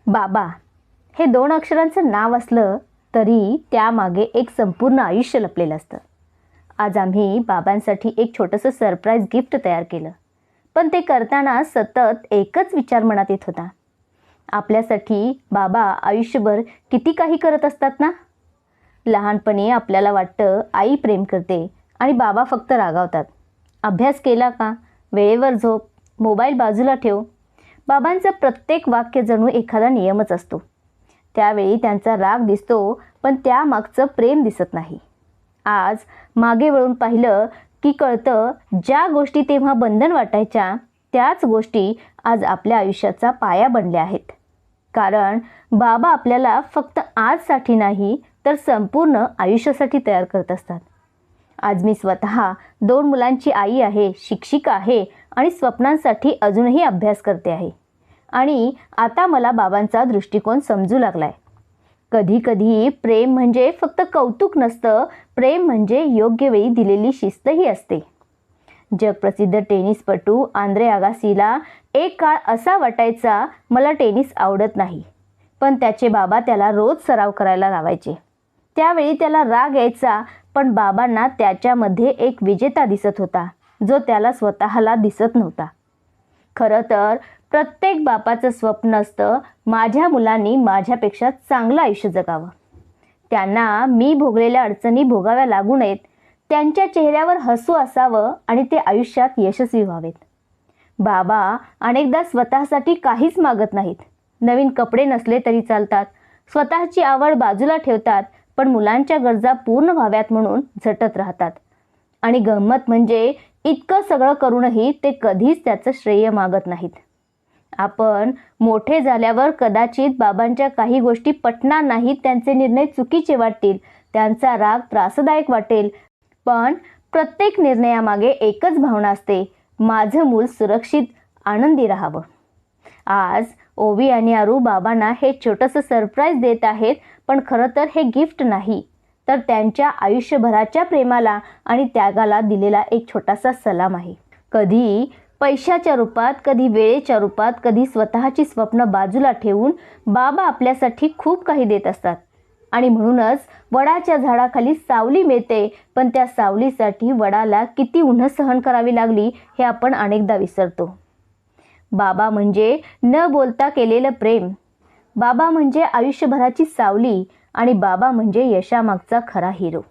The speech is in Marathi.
बाबा हे 2 अक्षरांचं नाव असलं तरी त्यामागे एक संपूर्ण आयुष्य लपलेलं असतं. आज आम्ही बाबांसाठी एक छोटंसं सरप्राईज गिफ्ट तयार केलं. पण ते करताना सतत एकच विचार मनात येत होता. आपल्यासाठी बाबा आयुष्यभर किती काही करत असतात ना. लहानपणी आपल्याला वाटतं आई प्रेम करते आणि बाबा फक्त रागावतात. अभ्यास केला का, वेळेवर झोप, मोबाईल बाजूला ठेव. बाबांचं प्रत्येक वाक्य जणू एखादा नियमच असतो. त्यावेळी त्यांचा राग दिसतो, पण त्यामागचं प्रेम दिसत नाही. आज मागे वळून पाहिलं की कळतं, ज्या गोष्टी तेव्हा बंधन वाटायच्या त्याच गोष्टी आज आपल्या आयुष्याचा पाया बनल्या आहेत. कारण बाबा आपल्याला फक्त आजसाठी नाही तर संपूर्ण आयुष्यासाठी तयार करत असतात. आज मी स्वतः 2 मुलांची आई आहे, शिक्षिका आहे आणि स्वप्नांसाठी अजूनही अभ्यास करते आहे. आणि आता मला बाबांचा दृष्टिकोन समजू लागलाय. कधी कधी प्रेम म्हणजे फक्त कौतुक नसतं, प्रेम म्हणजे योग्य वेळी दिलेली शिस्तही असते. जगप्रसिद्ध टेनिसपटू आंद्रे आगासीला एक काळ असा वाटायचा, मला टेनिस आवडत नाही, पण त्याचे बाबा त्याला रोज सराव करायला लावायचे. त्यावेळी त्याला राग यायचा, पण बाबांना त्याच्यामध्ये एक विजेता दिसत होता, जो त्याला स्वतःला दिसत नव्हता. खरं तर प्रत्येक बापाचं स्वप्न असतं, माझ्या मुलांनी माझ्यापेक्षा चांगलं आयुष्य जगावं. त्यांना मी भोगलेल्या अडचणी भोगाव्या लागू नयेत, त्यांच्या चेहऱ्यावर हसू असावं आणि ते आयुष्यात यशस्वी व्हावेत. बाबा अनेकदा स्वतःसाठी काहीच मागत नाहीत. नवीन कपडे नसले तरी चालतात, स्वतःची आवड बाजूला ठेवतात, पण मुलांच्या गरजा पूर्ण व्हाव्यात म्हणून झटत राहतात. आणि गंमत म्हणजे इतकं सगळं करूनही ते कधीच त्याचं श्रेय मागत नाहीत. आपण मोठे झाल्यावर कदाचित बाबांच्या काही गोष्टी पटणार नाहीत, त्यांचे निर्णय चुकीचे वाटतील, त्यांचा राग त्रासदायक वाटेल, पण प्रत्येक निर्णयामागे एकच भावना असते, माझं मूल सुरक्षित आनंदी राहावं. आज ओवी आणि आरू बाबांना हे छोटंसं सरप्राईज देत आहेत, पण खरं तर हे गिफ्ट नाही, तर त्यांच्या आयुष्यभराच्या प्रेमाला आणि त्यागाला दिलेला एक छोटासा सलाम आहे. कधी पैशाच्या रूपात, कधी वेळेच्या रूपात, कधी स्वतःची स्वप्न बाजूला ठेवून बाबा आपल्यासाठी खूप काही देत असतात. आणि म्हणूनच वडाच्या झाडाखाली सावली मिळते, पण त्या सावलीसाठी वडाला किती उन्ह सहन करावी लागली हे आपण अनेकदा विसरतो. बाबा म्हणजे न बोलता केलेलं प्रेम, बाबा म्हणजे आयुष्यभराची सावली, आणि बाबा म्हणजे यशामागचा खरा हिरो.